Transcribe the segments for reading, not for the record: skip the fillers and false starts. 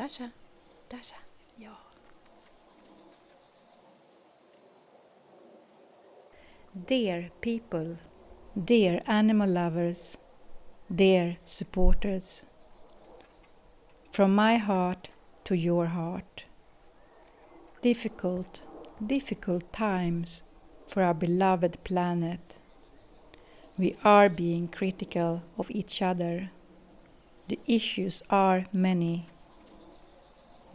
Dasha. Ja. Dear people, dear animal lovers, dear supporters, from my heart to your heart, difficult times for our beloved planet. We are being critical of each other. The issues are many.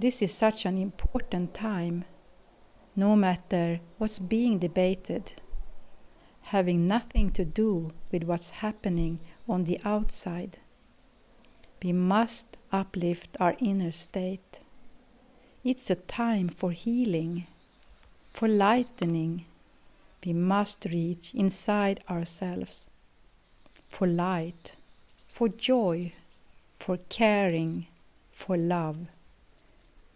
This is such an important time, no matter what's being debated, having nothing to do with what's happening on the outside. We must uplift our inner state. It's a time for healing, for lightening. We must reach inside ourselves, for light, for joy, for caring, for love.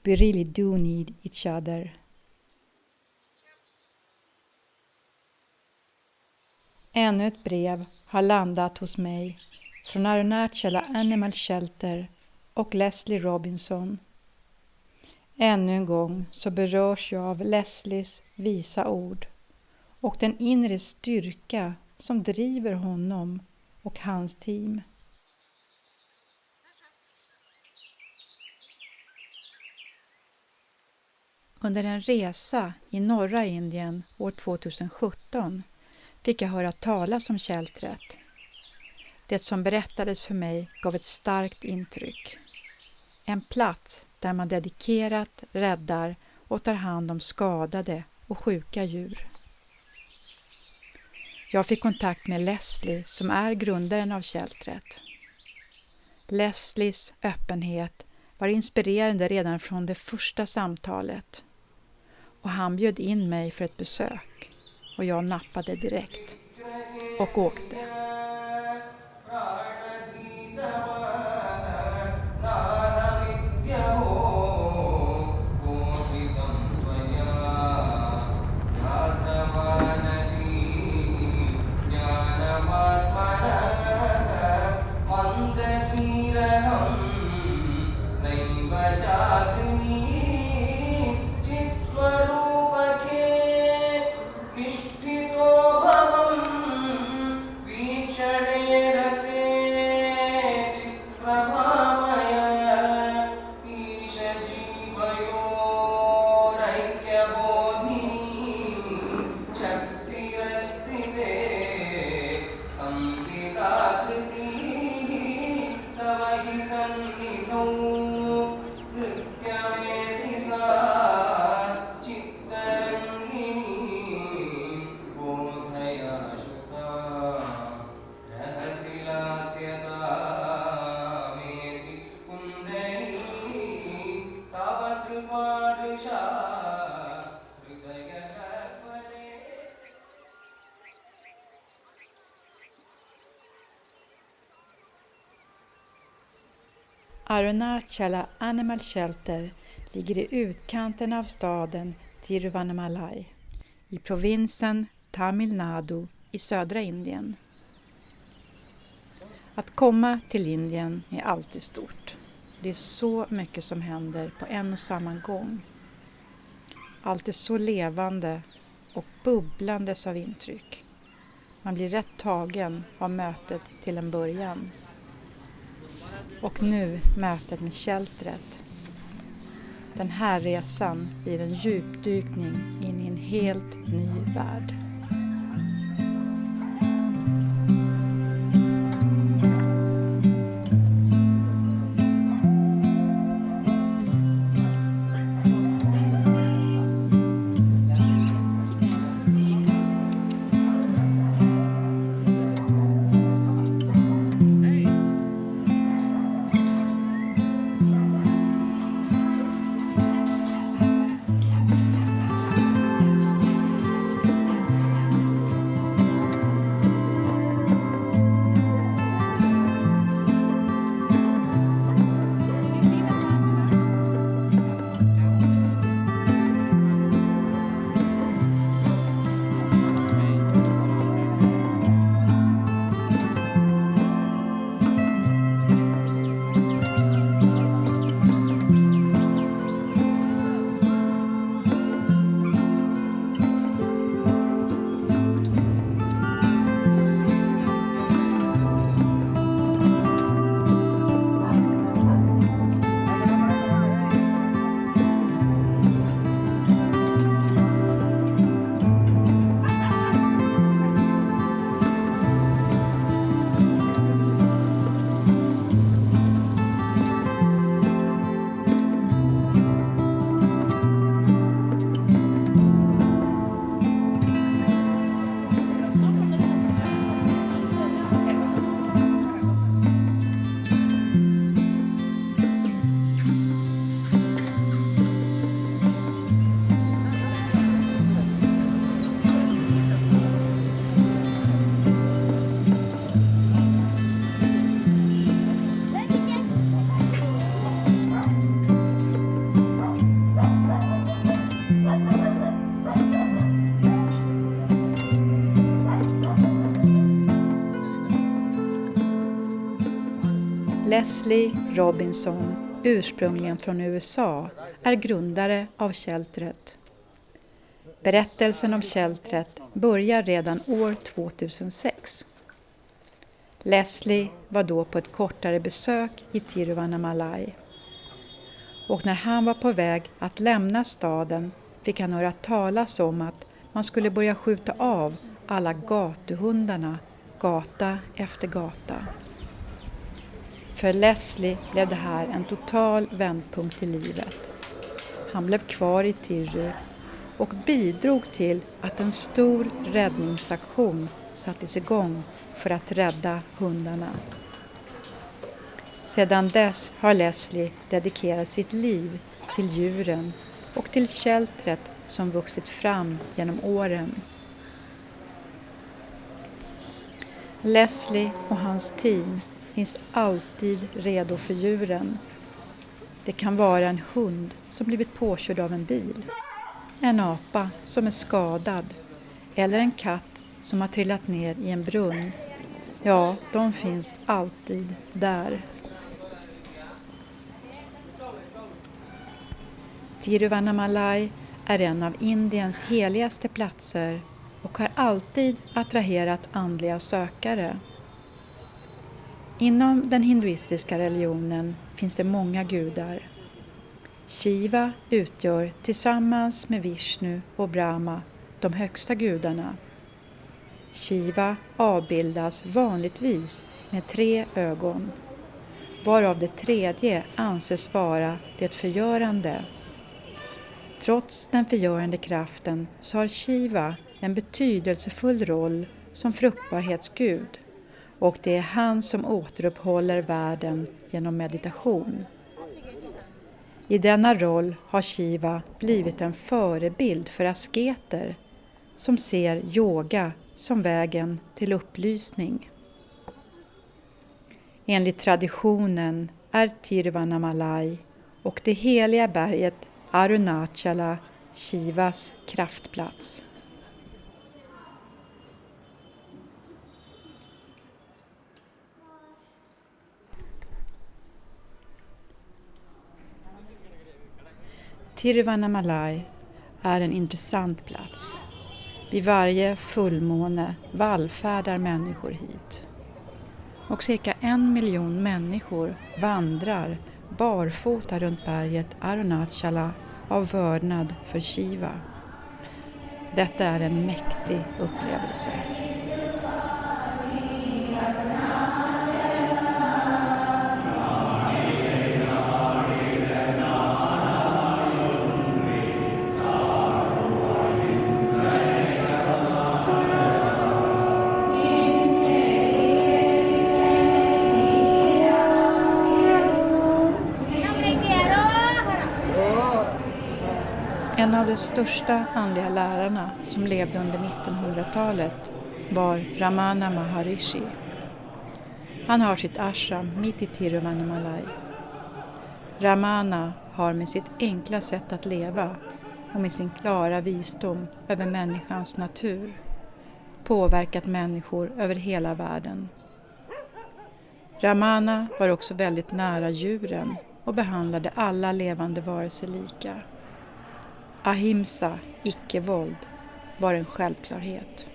We really do need each other. Ännu ett brev har landat hos mig från Arunachala Animal Shelter och Leslie Robinson. Ännu en gång så berörs jag av Leslies visa ord och den inre styrka som driver honom och hans team. Under en resa i norra Indien år 2017 fick jag höra talas om sheltret. Det som berättades för mig gav ett starkt intryck. En plats där man dedikerat räddar och tar hand om skadade och sjuka djur. Jag fick kontakt med Leslie som är grundaren av sheltret. Leslies öppenhet var inspirerande redan från det första samtalet. Och han bjöd in mig för ett besök och jag nappade direkt och åkte. Arunachala Animal Shelter ligger i utkanten av staden Tiruvannamalai i provinsen Nadu i södra Indien. Att komma till Indien är alltid stort. Det är så mycket som händer på en och samma gång. Allt är så levande och bubblandes av intryck. Man blir rätt tagen av mötet till en början. Och nu mötet med sheltret. Den här resan blir en djupdykning in i en helt ny värld. Leslie Robinson, ursprungligen från USA, är grundare av sheltret. Berättelsen om sheltret börjar redan år 2006. Leslie var då på ett kortare besök i Tiruvannamalai. Och när han var på väg att lämna staden fick han höra talas om att man skulle börja skjuta av alla gatuhundarna, gata efter gata. För Leslie blev det här en total vändpunkt i livet. Han blev kvar i Tiru och bidrog till att en stor räddningsaktion sattes igång för att rädda hundarna. Sedan dess har Leslie dedikerat sitt liv till djuren och till sheltret som vuxit fram genom åren. Leslie och hans team finns alltid redo för djuren. Det kan vara en hund som blivit påkörd av en bil, en apa som är skadad eller en katt som har trillat ner i en brunn. Ja, de finns alltid där. Tiruvannamalai är en av Indiens heligaste platser och har alltid attraherat andliga sökare. Inom den hinduistiska religionen finns det många gudar. Shiva utgör tillsammans med Vishnu och Brahma de högsta gudarna. Shiva avbildas vanligtvis med 3 ögon, varav det tredje anses vara det förgörande. Trots den förgörande kraften så har Shiva en betydelsefull roll som fruktbarhetsgud, och det är han som återuppehåller världen genom meditation. I denna roll har Shiva blivit en förebild för asketer som ser yoga som vägen till upplysning. Enligt traditionen är Tiruvannamalai och det heliga berget Arunachala Shivas kraftplats. Tiruvannamalai är en intressant plats. Vid varje fullmåne vallfärdar människor hit. Och cirka 1 miljon människor vandrar barfota runt berget Arunachala av vördnad för Shiva. Detta är en mäktig upplevelse. En av de största andliga lärarna som levde under 1900-talet var Ramana Maharishi. Han har sitt ashram mitt i Tiruvannamalai. Ramana har med sitt enkla sätt att leva och med sin klara visdom över människans natur påverkat människor över hela världen. Ramana var också väldigt nära djuren och behandlade alla levande varelser lika. Ahimsa, icke-våld, var en självklarhet.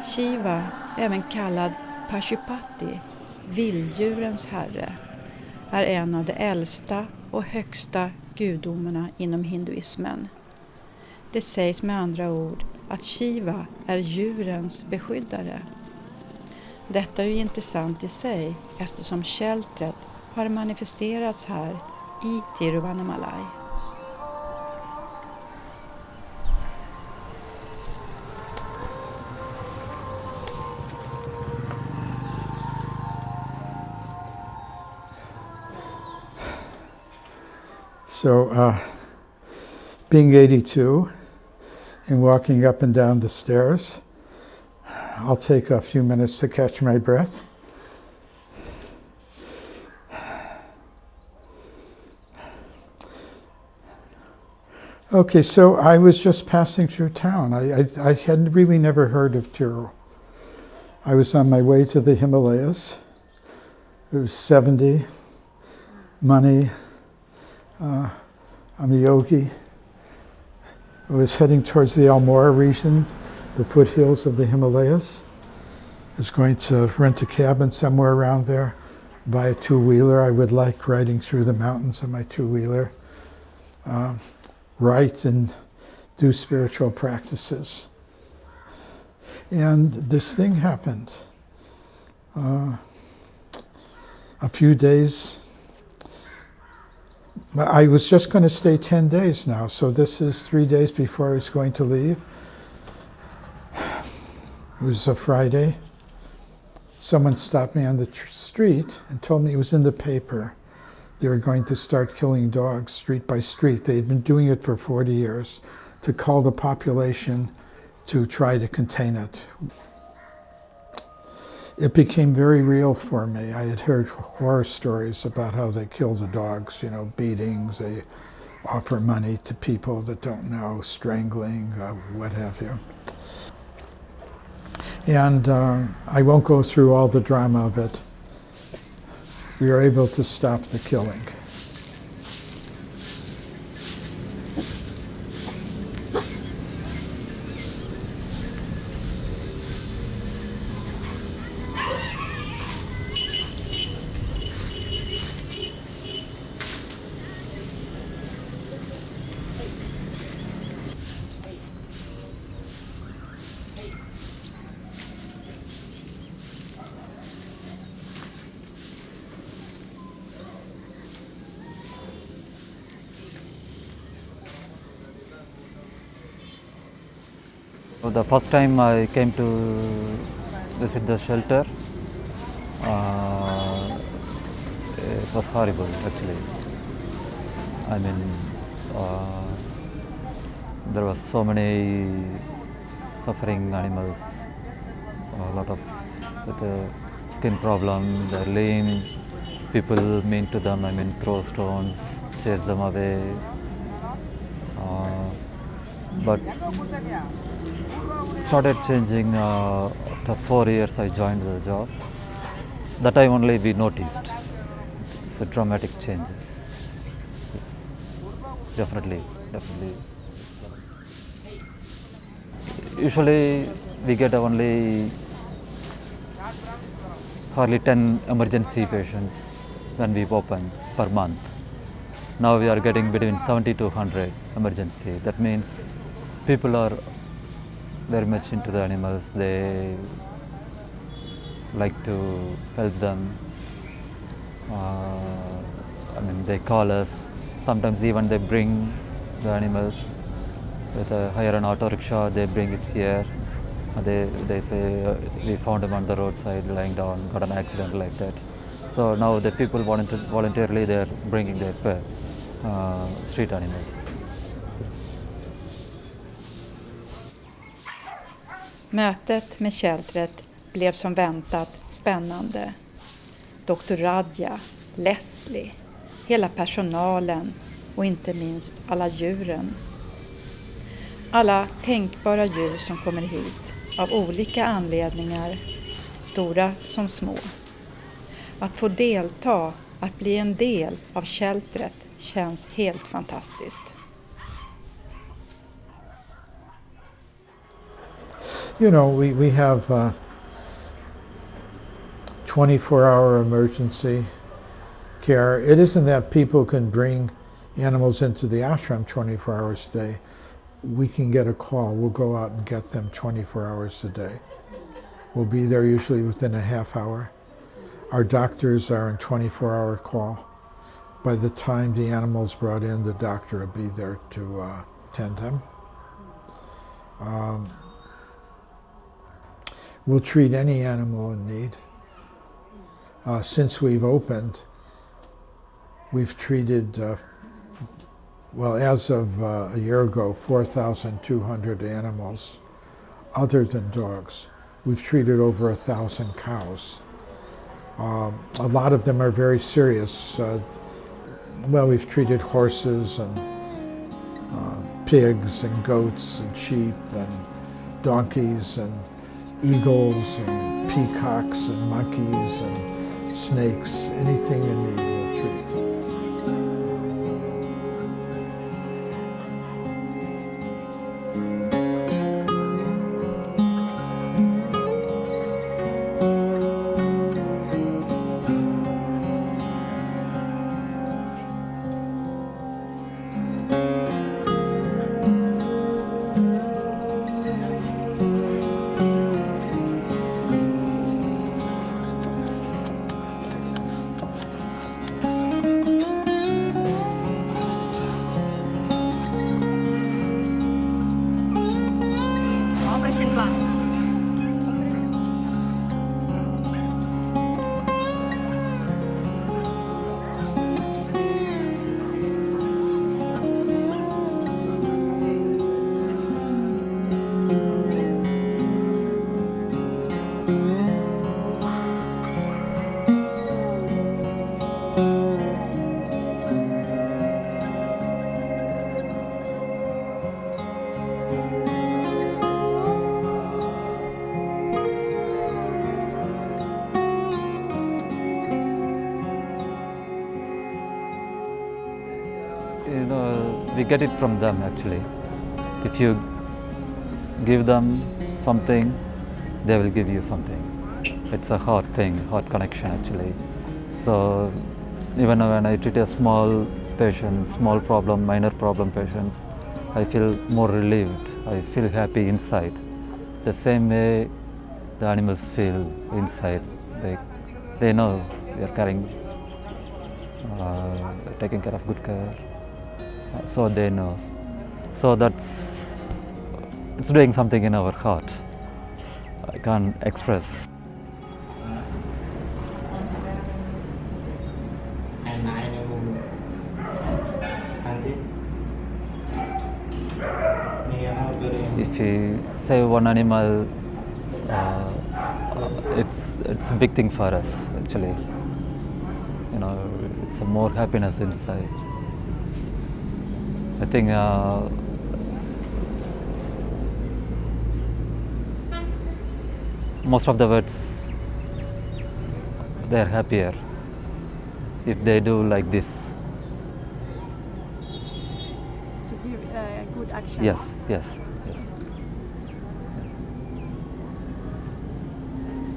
Shiva, även kallad Pashupati, vilddjurens herre, är en av de äldsta och högsta gudomarna inom hinduismen. Det sägs med andra ord att Shiva är djurens beskyddare. Detta är ju intressant i sig eftersom kältret har manifesterats här i Tiruvannamalai. So, being 82 and walking up and down the stairs, I'll take a few minutes to catch my breath. Okay, so I was just passing through town. I had really never heard of Tiru. I was on my way to the Himalayas. It was 70, money. I'm a yogi. I was heading towards the Almora region, the foothills of the Himalayas. I was going to rent a cabin somewhere around there, buy a two-wheeler. I would like riding through the mountains on my two-wheeler, write and do spiritual practices. And this thing happened. A few days. I was just going to stay 10 days now, so this is 3 days before I was going to leave. It was a Friday. Someone stopped me on the street and told me it was in the paper. They were going to start killing dogs street by street. They had been doing it for 40 years to cull the population to try to contain it. It became very real for me. I had heard horror stories about how they kill the dogs, beatings, they offer money to people that don't know, strangling, what have you. And I won't go through all the drama of it. We were able to stop the killing. The first time I came to visit the shelter, it was horrible actually. I mean, there was so many suffering animals, a lot of with a skin problem, they're lame, people mean to them, throw stones, chase them away. But started changing after 4 years I joined the job. That time only we noticed. It's a dramatic changes. It's definitely. Usually we get only hardly 10 emergency patients when we open per month. Now we are getting between 70 to 100 emergency. That means people are very much into the animals. They like to help them. They call us. Sometimes even they bring the animals with a hire an auto rickshaw. They bring it here. They say we found him on the roadside lying down, got an accident like that. So now the people voluntarily they are bringing their street animals. Mötet med kältret blev som väntat spännande. Dr. Radja, Leslie, hela personalen och inte minst alla djuren. Alla tänkbara djur som kommer hit av olika anledningar, stora som små. Att få delta, att bli en del av kältret känns helt fantastiskt. You know, we have 24-hour emergency care. It isn't that people can bring animals into the ashram 24 hours a day. We can get a call. We'll go out and get them 24 hours a day. We'll be there usually within a half hour. Our doctors are in 24-hour call. By the time the animal's brought in, the doctor will be there to tend them. We'll treat any animal in need. Since we've opened, we've treated, well, as of a year ago, 4,200 animals other than dogs. We've treated over 1,000 cows. A lot of them are very serious. Well, we've treated horses and pigs and goats and sheep and donkeys and eagles and peacocks and monkeys and snakes. Anything in need we'll treat. You know, we get it from them actually. If you give them something, they will give you something. It's a heart thing, heart connection actually. So even when I treat a small patient, small problem, minor problem patients, I feel more relieved. I feel happy inside. The same way the animals feel inside. They know we are caring, taking care of good care. So they know. So it's doing something in our heart. I can't express. If you save one animal, it's a big thing for us actually. You know, it's a more happiness inside. I think most of the birds, they're happier if they do like this. To give good action. Yes.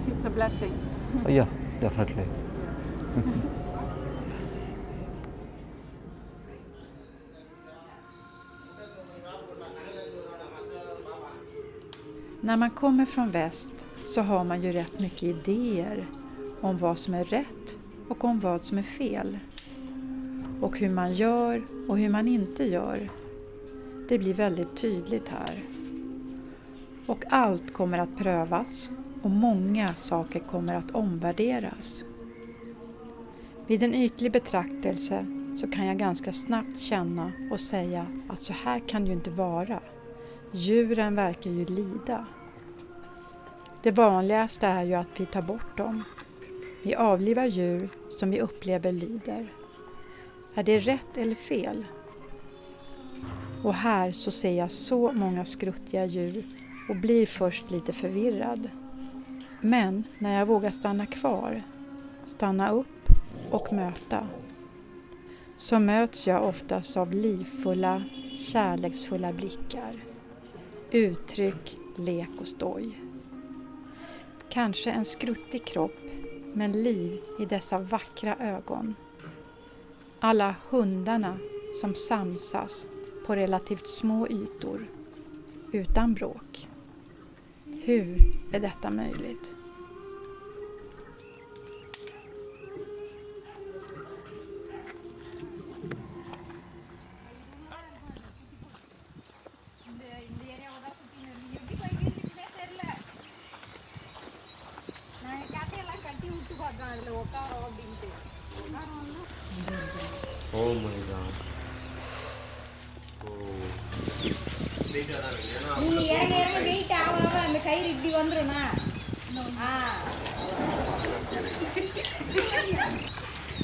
It's a blessing. Yeah, definitely. När man kommer från väst så har man ju rätt mycket idéer om vad som är rätt och om vad som är fel. Och hur man gör och hur man inte gör. Det blir väldigt tydligt här. Och allt kommer att prövas och många saker kommer att omvärderas. Vid en ytlig betraktelse så kan jag ganska snabbt känna och säga att så här kan det ju inte vara. Djuren verkar ju lida. Det vanligaste är ju att vi tar bort dem. Vi avlivar djur som vi upplever lider. Är det rätt eller fel? Och här så ser jag så många skruttiga djur och blir först lite förvirrad. Men när jag vågar stanna kvar, stanna upp och möta, så möts jag oftast av livfulla, kärleksfulla blickar. Uttryck lek och stoj. Kanske en skruttig kropp, men liv i dessa vackra ögon. Alla hundarna som samsas på relativt små ytor, utan bråk. Hur är detta möjligt? Oh my god. நீங்க இறங்க இறங்க wait ஆகாம அந்த கயிறு இப்படி வந்துருமா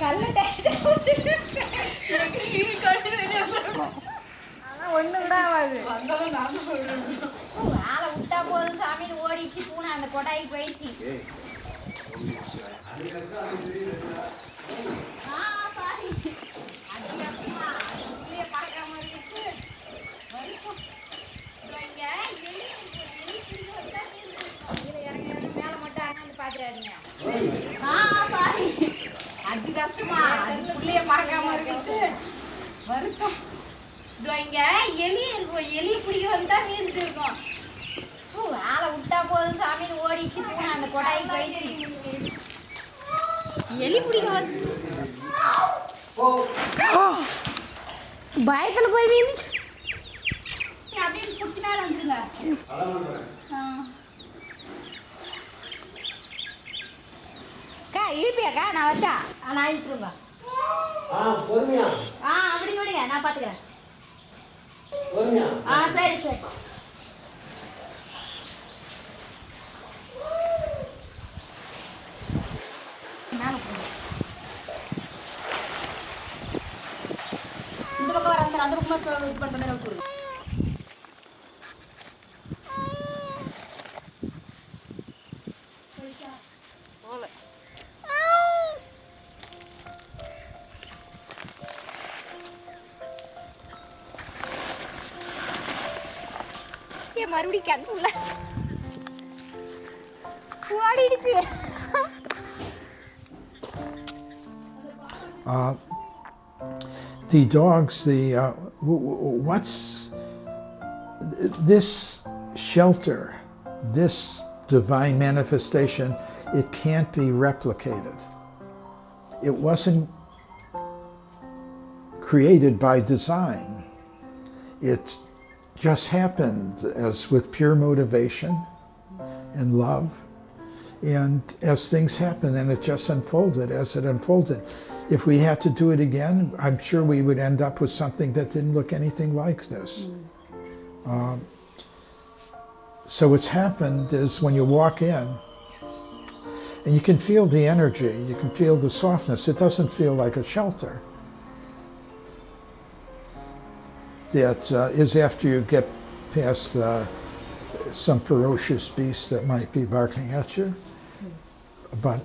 கல்ல டைட்டா வச்சிருக்க அதான் ஒண்ணு கூட ஆகாது ஆளை விட்டா போதும் சாமின்னு ஓடிச்சு பூனை அந்த கொட்டாய்க்கு போயிடுச்சு அது கஷ்டமா புள்ளைய பார்க்காம இருக்கு வருத்தம் இங்க எலி இருக்கும் எலி பிடிக்க வந்தா மீந்துட்டு இருக்கும் ஆளை விட்டா போதும் சாமின்னு ஓடிச்சு பூனை அந்த கொடாய்க்கு போயிடுச்சு எலி பிடிக்க வந்து பயத்துல போய் மீந்துச்சு அப்படியே பிடிச்சினா வந்துருங்க அக்கா இழுப்பியாக்கா நான் வரட்டா நான் இழுத்துருங்க பொறுமையா அப்படி நோடிங்க நான் பார்த்துக்கிறேன் பொறுமையா சரி சரி மேலே போங்க இந்த பக்கம் வர அந்த பக்கம் இது பண்ணுற மாதிரி வச்சுருங்க மறுபடியும் கிணத்துல ஓடிடுச்சு The dogs, what's this shelter, this divine manifestation, it can't be replicated. It wasn't created by design. It just happened as with pure motivation and love. And as things happened, then it just unfolded as it unfolded. If we had to do it again, I'm sure we would end up with something that didn't look anything like this. So what's happened is when you walk in, and you can feel the energy, you can feel the softness, it doesn't feel like a shelter. That is after you get past some ferocious beast that might be barking at you. But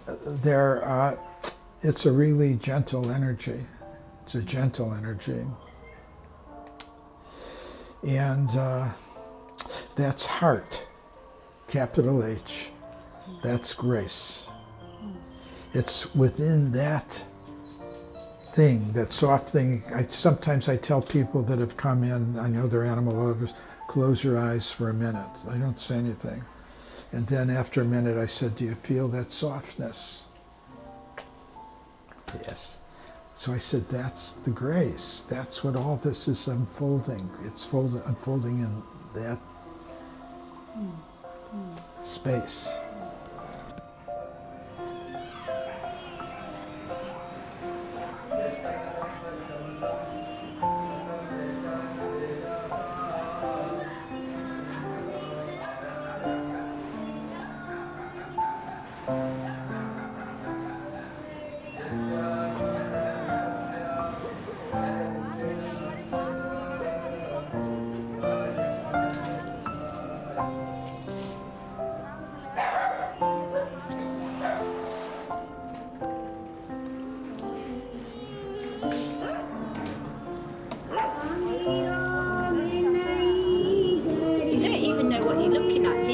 it's a really gentle energy. It's a gentle energy. And that's heart, capital H. That's grace. It's within that thing, that soft thing. Sometimes I tell people that have come in, I know they're animal lovers, close your eyes for a minute. I don't say anything. And then after a minute I said, do you feel that softness? Yes. So I said, that's the grace. That's what all this is unfolding. It's unfolding in that space. You don't even know what you're looking at.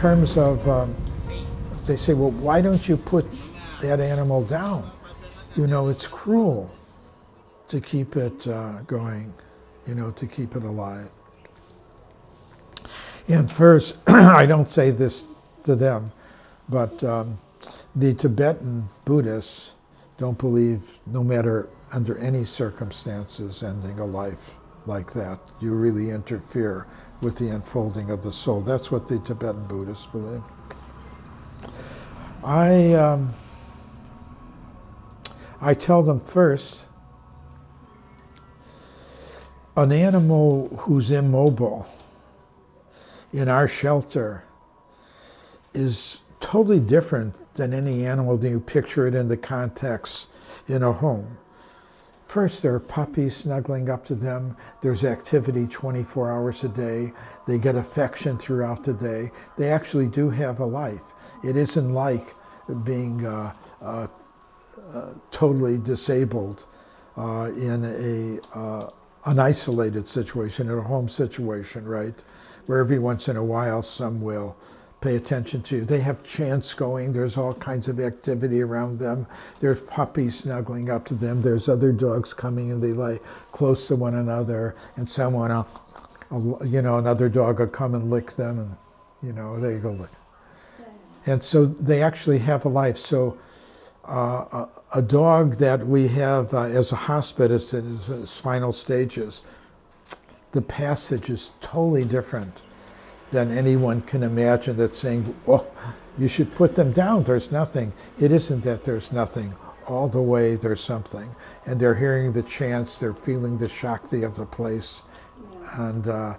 terms of, they say, well, why don't you put that animal down? You know, it's cruel to keep it going, you know, to keep it alive. And first, I don't say this to them, but the Tibetan Buddhists don't believe, no matter under any circumstances, ending a life like that. You really interfere with the unfolding of the soul. That's what the Tibetan Buddhists believe. I tell them first, an animal who's immobile in our shelter is totally different than any animal that you picture it in the context in a home. First, there are puppies snuggling up to them. There's activity 24 hours a day. They get affection throughout the day. They actually do have a life. It isn't like being totally disabled in an isolated situation, in a home situation, right? Where every once in a while some will pay attention to you. They have chants going. There's all kinds of activity around them. There's puppies snuggling up to them. There's other dogs coming and they lie close to one another, and someone, you know, another dog will come and lick them, and, you know, they go lick. And so they actually have a life. So a dog that we have as a hospice in its final stages, the passage is totally different than anyone can imagine, that's saying, oh, you should put them down, there's nothing. It isn't that there's nothing. All the way there's something. And they're hearing the chants, they're feeling the Shakti of the place. And they're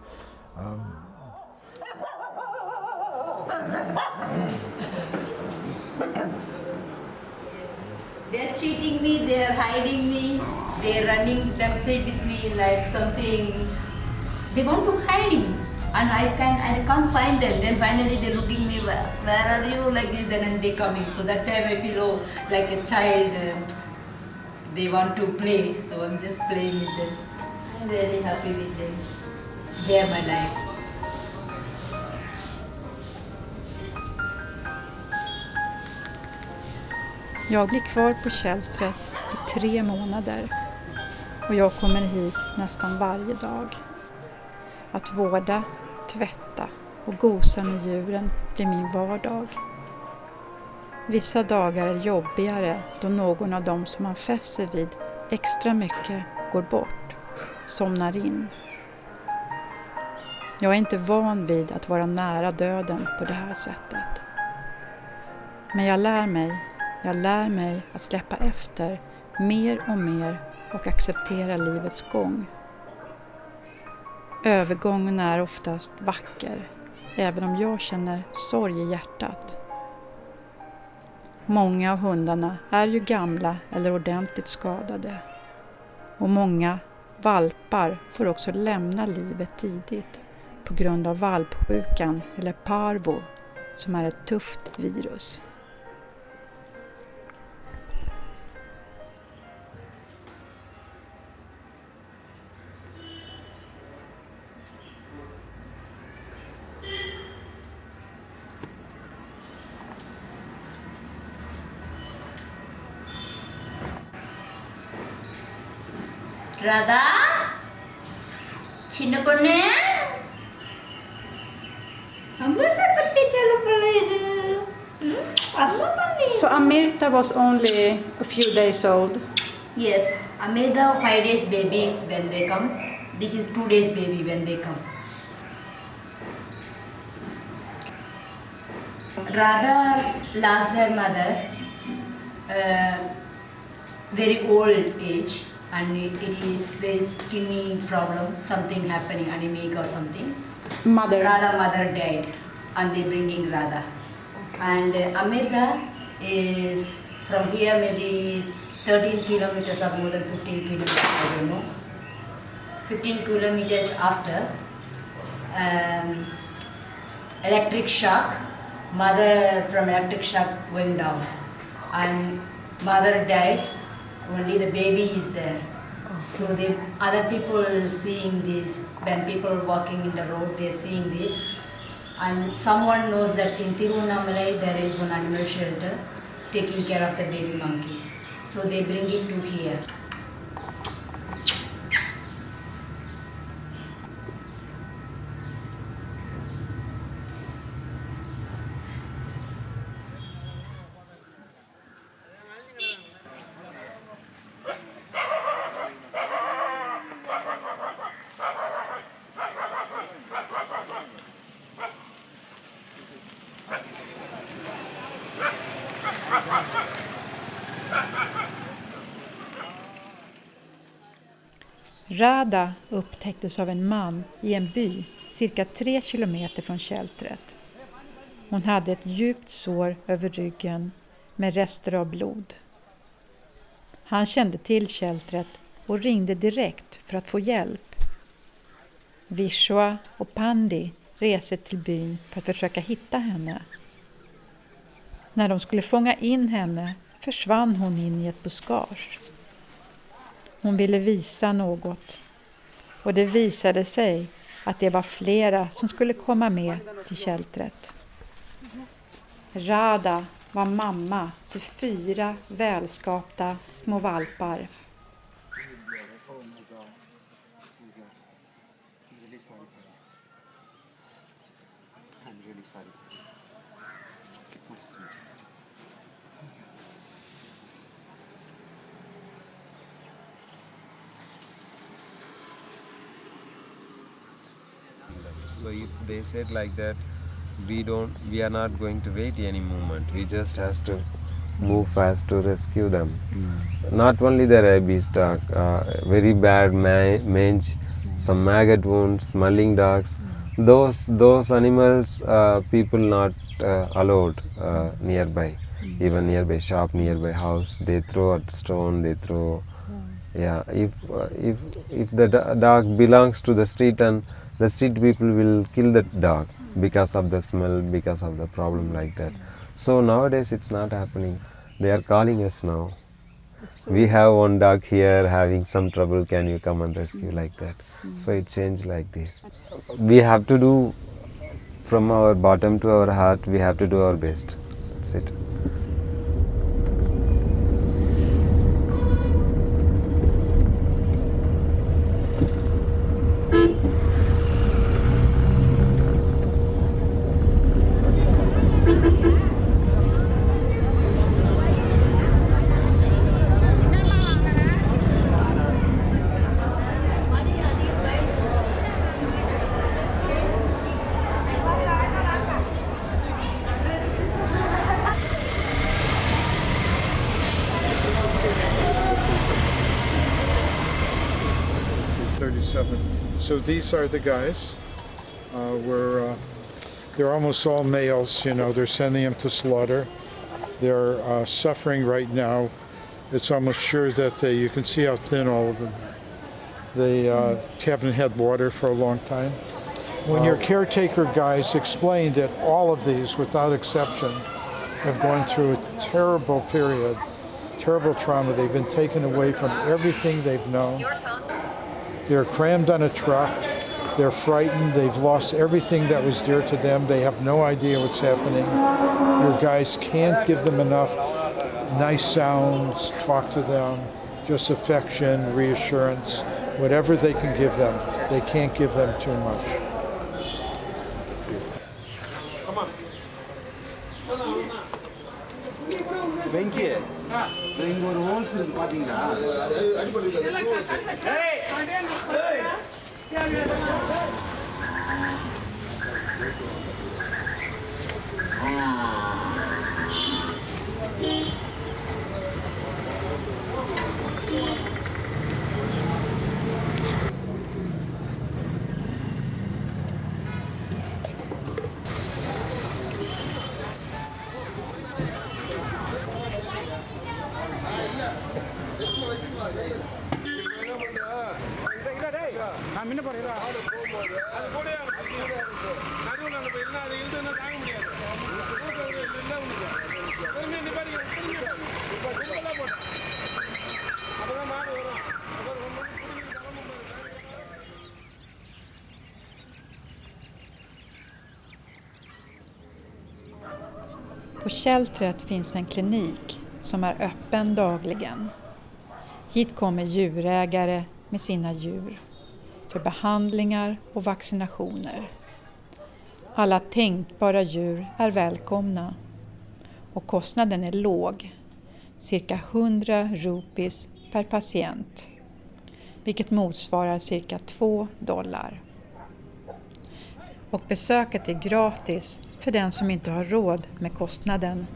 cheating me, they're hiding me, they're running themselves with me like something. They want to hide me. And I can't find them. Then finally they're looking me, where are you, like this, then they coming. So that time I feel like a child, they want to play, so I'm just playing with them. I'm really happy with them. They are my life. Jag blir kvar på sheltret i 3 månader och jag kommer hit nästan varje dag. Att vårda, tvätta och gosa med djuren blir min vardag. Vissa dagar är jobbigare då någon av dem som man fäster vid extra mycket går bort, somnar in. Jag är inte van vid att vara nära döden på det här sättet. Men jag lär mig att släppa efter mer och mer och acceptera livets gång. Övergången är oftast vacker, även om jag känner sorg i hjärtat. Många av hundarna är ju gamla eller ordentligt skadade. Och många valpar får också lämna livet tidigt på grund av valpsjukan eller parvo, som är ett tufft virus. Radha, చిన్న పొన్నే అమృత పట్టి చల్లపలేదు. So Amrita was only a few days old. Yes, Amrita 5 days baby when they come. This is 2 days baby when they come. Radha lost their mother, very old age. And it is very skinny problem, something happening, anemic or something. Radha mother died, and they bringing Radha. Okay. And Amrita is from here maybe 13 kilometers or more than 15 kilometers, I don't know. 15 kilometers after electric shock, mother from electric shock going down, and mother died. Only the baby is there. So the other people seeing this, when people walking in the road, they're seeing this. And someone knows that in Tiruvannamalai there is one animal shelter taking care of the baby monkeys. So they bring it to here. Rada upptäcktes av en man i en by cirka 3 kilometer från kältret. Hon hade ett djupt sår över ryggen med rester av blod. Han kände till kältret och ringde direkt för att få hjälp. Vishwa och Pandi reste till byn för att försöka hitta henne. När de skulle fånga in henne försvann hon in i ett buskage. Hon ville visa något och det visade sig att det var flera som skulle komma med till kältret. Rada var mamma till 4 välskapta små valpar. So if they said like that, we are not going to wait any moment. We just has to move fast to rescue them. Not only the rabies dog, very bad mange, some maggot wounds, smelling dogs. Those animals, people not allowed nearby, even nearby shop, nearby house. They throw a stone. They throw. Yeah, if the dog belongs to the street, and the street people will kill the dog because of the smell, because of the problem like that. So nowadays it's not happening. They are calling us now. We have one dog here having some trouble. Can you come and rescue like that? So it changed like this. We have to do from our bottom to our heart. We have to do our best. That's it. So these are the guys. They're almost all males, you know, they're sending them to slaughter. They're suffering right now. It's almost sure that you can see how thin all of them are. They haven't had water for a long time. When your caretaker guys explained that all of these, without exception, have gone through a terrible period, terrible trauma. They've been taken away from everything they've known. They're crammed on a truck. They're frightened. They've lost everything that was dear to them. They have no idea what's happening. Your guys can't give them enough nice sounds, talk to them, just affection, reassurance, whatever they can give them. They can't give them too much. Nadu På sheltret finns en klinik som är öppen dagligen. Hit kommer djurägare med sina djur för behandlingar och vaccinationer. Alla tänkbara djur är välkomna och kostnaden är låg, cirka 100 rupees per patient, vilket motsvarar cirka $2. Och besöket är gratis för den som inte har råd med kostnaden.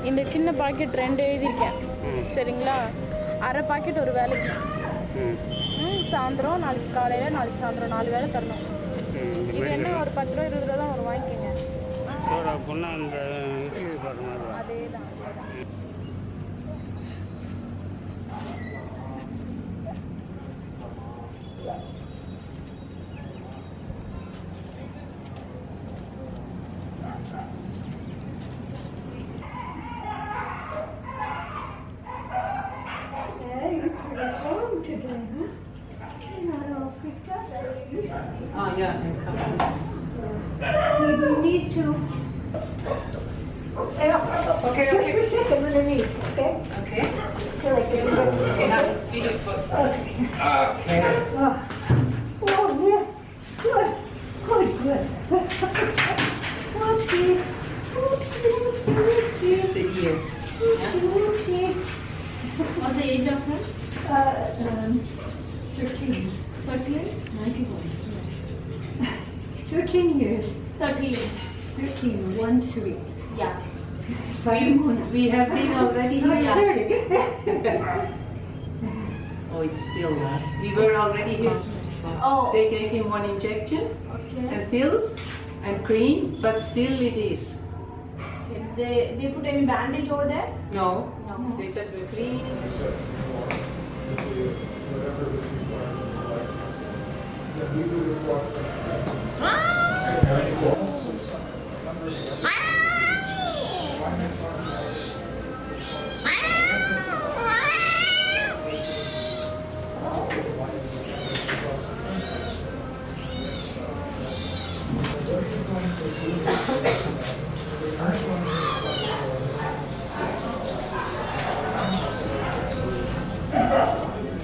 இந்த சின்ன packet 2 எழுதியிருக்கேன் சரிங்களா அரை packet ஒரு வேலைக்கு சாயந்தரம் நாளைக்கு காலையில் நாளைக்கு சாயந்தரம் 4 வேளை தரணும் இது என்ன ஒரு 10 ரூபா 20 ரூபா தான் ஒரு வாங்கிக்கோங்க அதே தான் We need to. Okay. Just a second, I'm gonna read. Okay. Okay. Okay. Now read it first. Okay. Okay. Oh, yeah. Good. Oopsie. It's the ear. Oopsie. What's the age of her? 13. 91. 13 years. 13. 1-3. Yeah. We have been already here. Oh, it's still there. We were already here. Oh. They gave him 1 injection and pills and cream, but still it is. They put any bandage over there? No. They just were clean.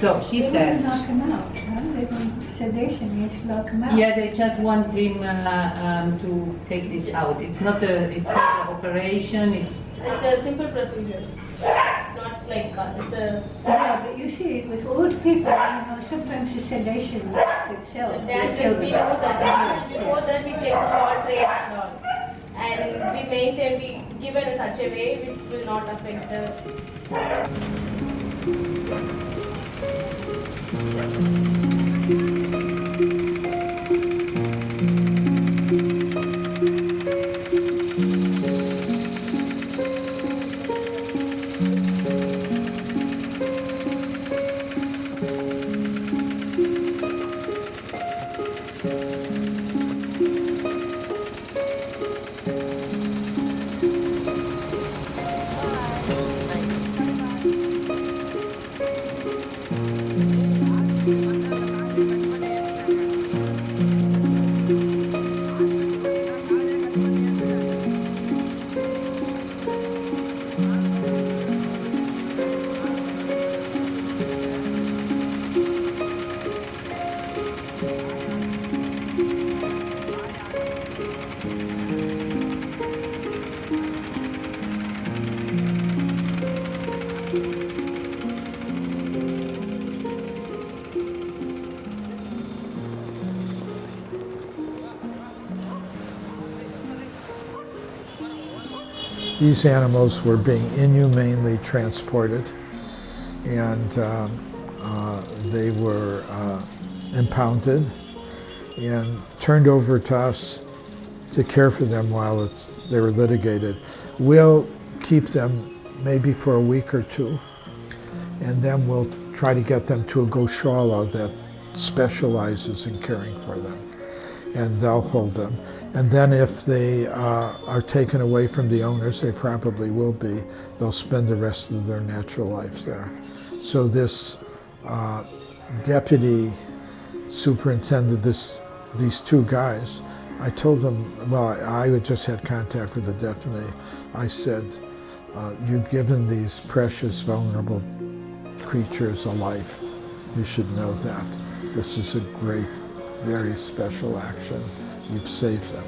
So she says. Knock him out, huh? They're going to sedation you to knock him out. Yeah, they just want him to take this out. It's not an operation. It's a simple procedure. It's not like it's a. Yeah, but you see, with old people, sometimes the sedation itself. That is, we know that. Before that, we check the heart rate and all, and we maintain. We give it in such a way which will not affect the. These animals were being inhumanely transported, and they were impounded and turned over to us to care for them while they were litigated. We'll keep them maybe for a week or two, and then we'll try to get them to a goshala that specializes in caring for them, and they'll hold them. And then if they are taken away from the owners, they probably will be, they'll spend the rest of their natural life there. So this deputy superintendent, these two guys, I told them, well, I had just had contact with the deputy. I said, you've given these precious, vulnerable creatures a life. You should know that. This is a great, very special action. You've saved them.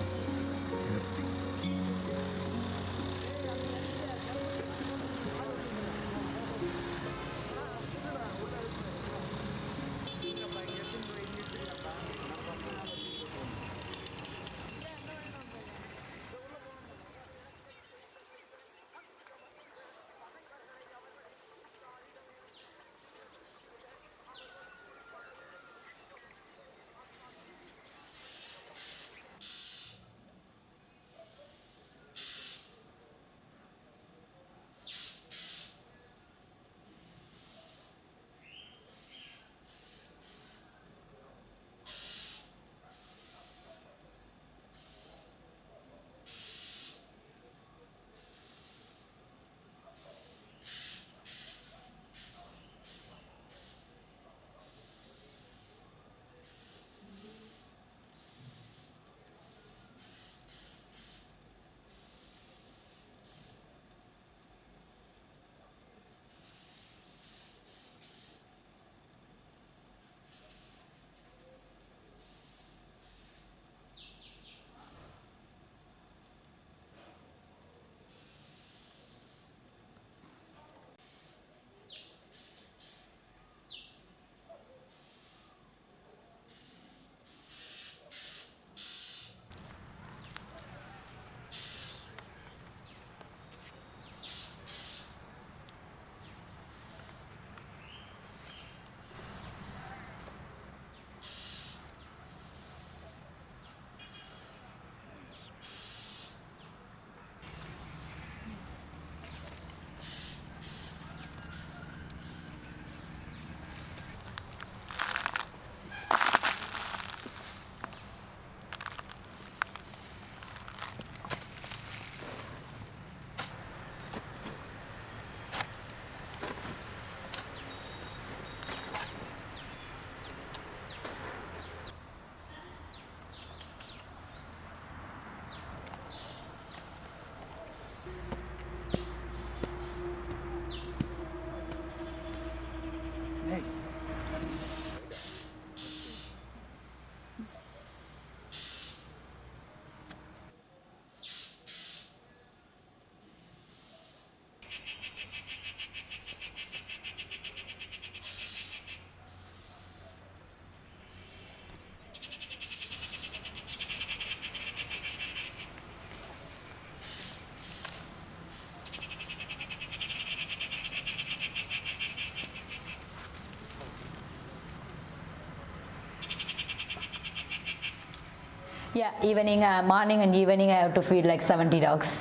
Yeah, evening, morning and evening I have to feed like 70 dogs.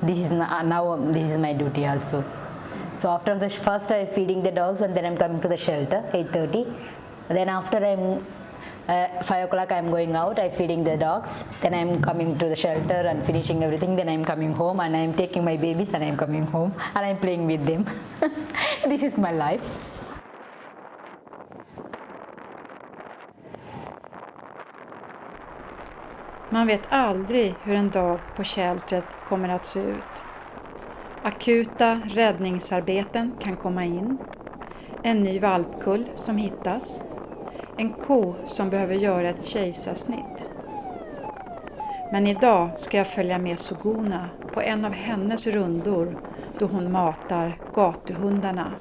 This is now this is my duty also. So after the first I'm feeding the dogs and then I'm coming to the shelter 8:30. Then after I'm 5 o'clock I'm going out, I'm feeding the dogs. Then I'm coming to the shelter and finishing everything. Then I'm coming home and I'm taking my babies and I'm coming home and I'm playing with them. This is my life. Man vet aldrig hur en dag på sheltret kommer att se ut. Akuta räddningsarbeten kan komma in. En ny valpkull som hittas. En ko som behöver göra ett kejsarsnitt. Men idag ska jag följa med Suguna på en av hennes rundor då hon matar gatuhundarna.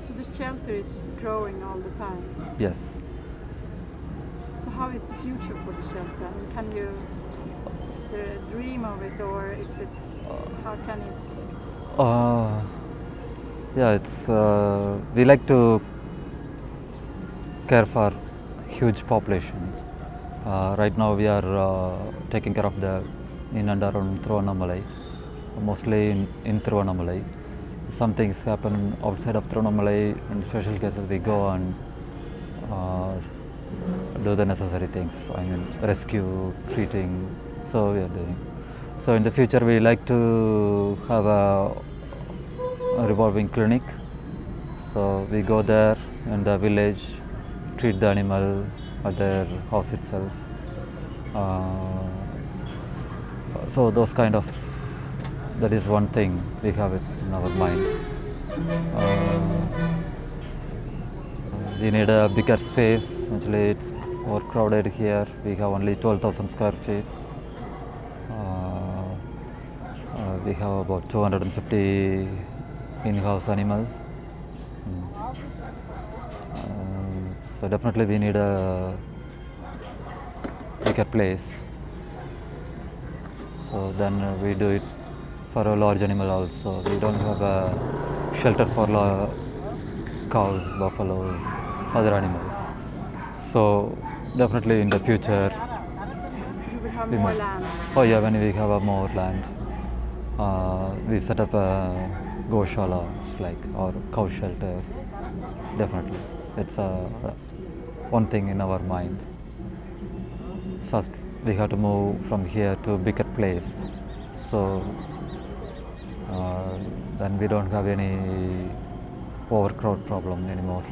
So the shelter is growing all the time. Yes. So how is the future for the shelter? Is there a dream of it, or is it, how can it? It's we like to care for huge populations. Right now we are taking care of in and around Tiruvannamalai, mostly in Tiruvannamalai. Some things happen outside of Tiruvannamalai. In special cases we go and do the necessary things. I mean, rescue, treating. So we are doing. So in the future we like to have a revolving clinic. So we go there in the village, treat the animal at their house itself. So those kind of, that is one thing we have it in our mind. We need a bigger space. Actually, it's overcrowded here. We have only 12,000 square feet. We have about 250 in-house animals. So definitely we need a bigger place. So then we do it for a large animal also. We don't have a shelter for cows, buffaloes, other animals. So definitely in the future You will have more land. Oh yeah, when we have more land, we set up a goshala, or cow shelter. Definitely, it's one thing in our mind. First, we have to move from here to a bigger place, so then we don't have any overcrowd problem anymore.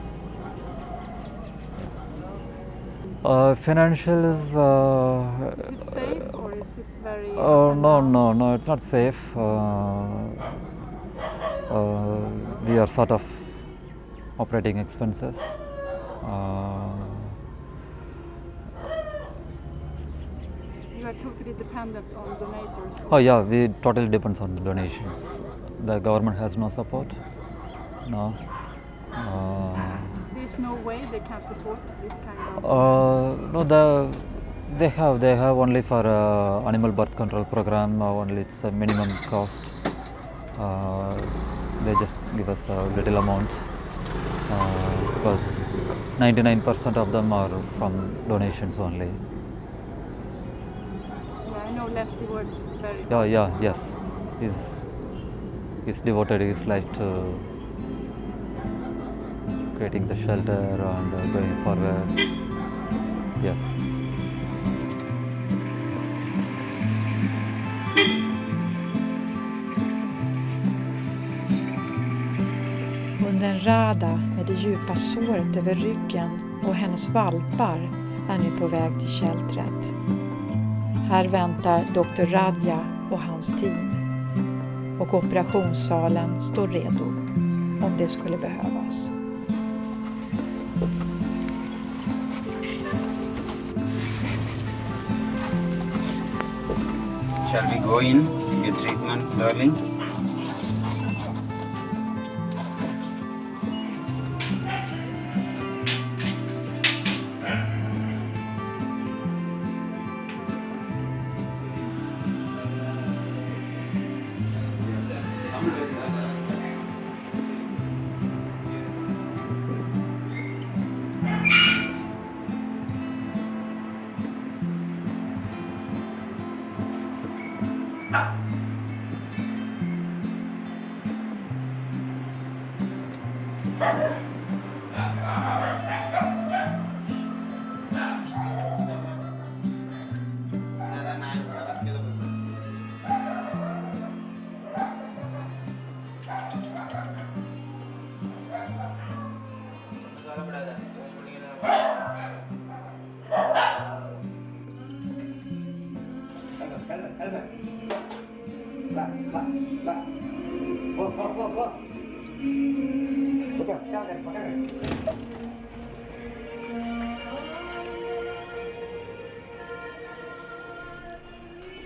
Financial is. Is it safe, or is it very? No, it's not safe. We are sort of operating expenses. You are totally dependent on donators. Oh yeah, we totally depends on the donations. The government has no support. No. There is no way they can support this kind of. No, they have only for animal birth control program. Only it's a minimum cost. They just give us a little amount. But 99% of them are from donations only. Yeah, I know Leslie works very. Yes. He's devoted his life to creating the shelter and going forward. Yes. Hunden Rada med det djupa såret över ryggen och hennes valpar är nu på väg till sheltret. Här väntar Dr. Radja och hans team. Och operationssalen står redo om det skulle behövas. Shall we go in to get treatment, darling?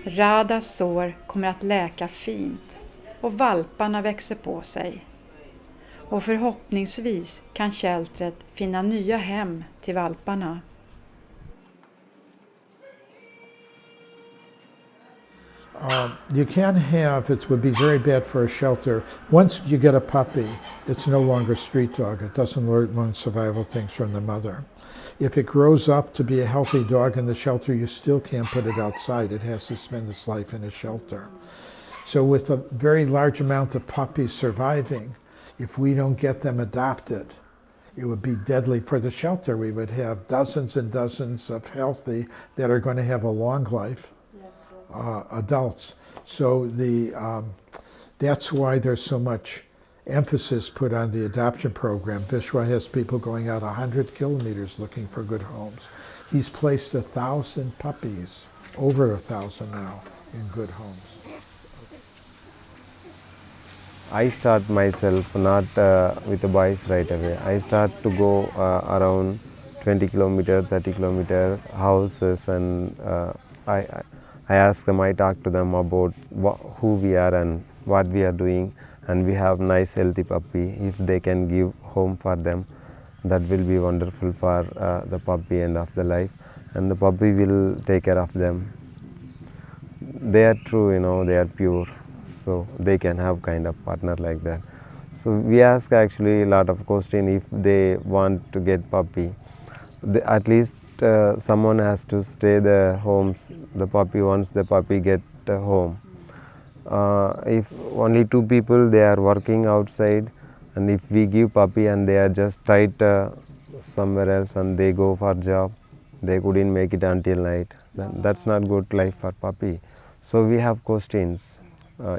Radas sår kommer att läka fint och valparna växer på sig. och förhoppningsvis kan sheltret finna nya hem till valparna. You can have, it would be very bad for a shelter. Once you get a puppy, it's no longer street dog. It doesn't learn survival things from the mother. If it grows up to be a healthy dog in the shelter, you still can't put it outside. It has to spend its life in a shelter. So with a very large amount of puppies surviving, if we don't get them adopted, it would be deadly for the shelter. We would have dozens and dozens of healthy that are going to have a long life. Adults. So that's why there's so much emphasis put on the adoption program. Vishwa has people going out 100 kilometers looking for good homes. He's placed 1,000 puppies, over 1,000 now, in good homes. I start myself not with the boys right away. I start to go around 20 kilometer, 30 kilometer houses, and I ask them, I talk to them about who we are and what we are doing, and we have nice healthy puppy. If they can give home for them, that will be wonderful for the puppy and of the life, and the puppy will take care of them. They are true, they are pure, so they can have kind of partner like that. So we ask actually a lot of question if they want to get puppy. At least someone has to stay the homes, the puppy, once the puppy get home. If only 2 people they are working outside, and if we give puppy and they are just tied somewhere else and they go for job, they couldn't make it until night, that's not good life for puppy. So we have questions,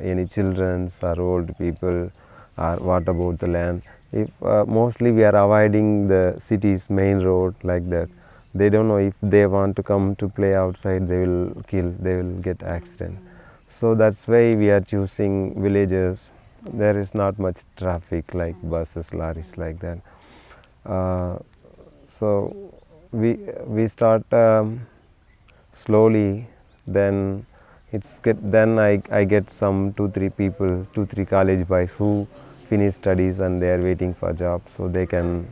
any children's or old people, or what about the land. If mostly we are avoiding the city's main road like that. They don't know if they want to come to play outside, they will kill, they will get accident. So that's why we are choosing villages. There is not much traffic like buses, lorries like that. So we start slowly. Then I get some 2-3 people, 2-3 college boys who finish studies and they are waiting for jobs, so they can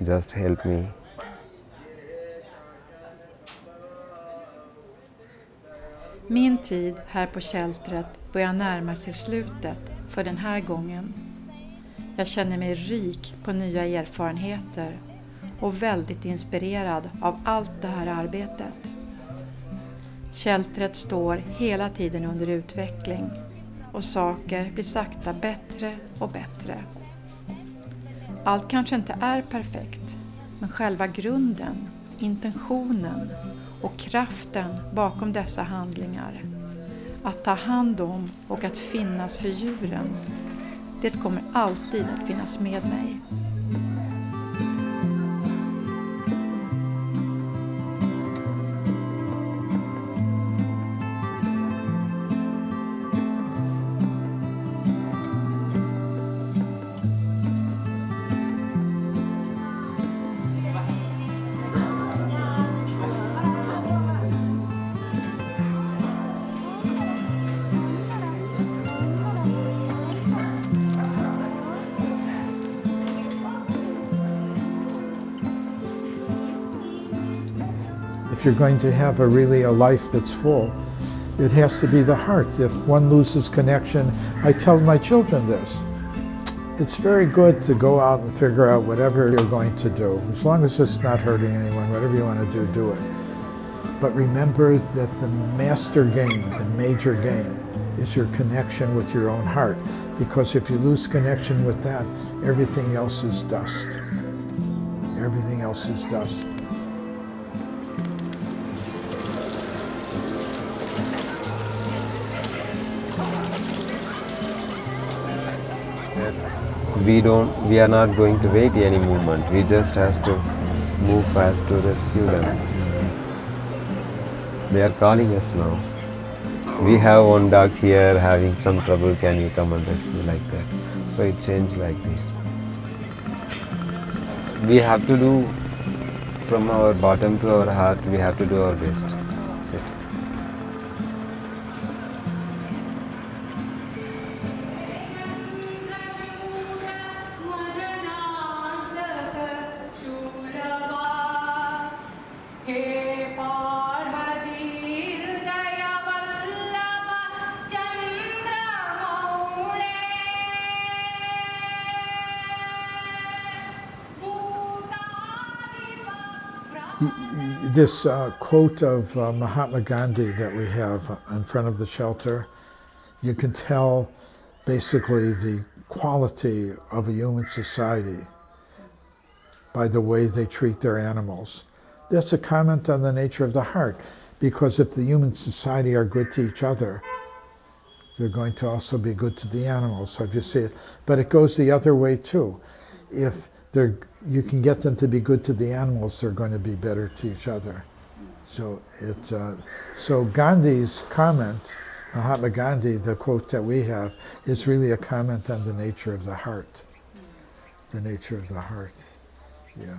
just help me. Min tid här på sheltret börjar närma sig slutet för den här gången. Jag känner mig rik på nya erfarenheter och väldigt inspirerad av allt det här arbetet. Sheltret står hela tiden under utveckling och saker blir sakta bättre och bättre. Allt kanske inte är perfekt, men själva grunden, intentionen och kraften bakom dessa handlingar, att ta hand om och att finnas för djuren, det kommer alltid att finnas med mig. If you're going to have a life that's full, it has to be the heart. If one loses connection, I tell my children this. It's very good to go out and figure out whatever you're going to do. As long as it's not hurting anyone, whatever you want to do, do it. But remember that the master game, the major game, is your connection with your own heart. Because if you lose connection with that, everything else is dust. Everything else is dust. We are not going to wait any moment. We just have to move fast to rescue them. They are calling us now. We have one dog here having some trouble. Can you come and rescue, like that? So it changed like this. We have to do from our bottom to our heart. We have to do our best. That's it. This quote of Mahatma Gandhi that we have in front of the shelter, you can tell basically the quality of a human society by the way they treat their animals. That's a comment on the nature of the heart, because if the human society are good to each other, they're going to also be good to the animals. So if you see it, but it goes the other way too. If you can get them to be good to the animals, they're going to be better to each other. So so Gandhi's comment, Mahatma Gandhi, the quote that we have, is really a comment on the nature of the heart. The nature of the heart, yeah.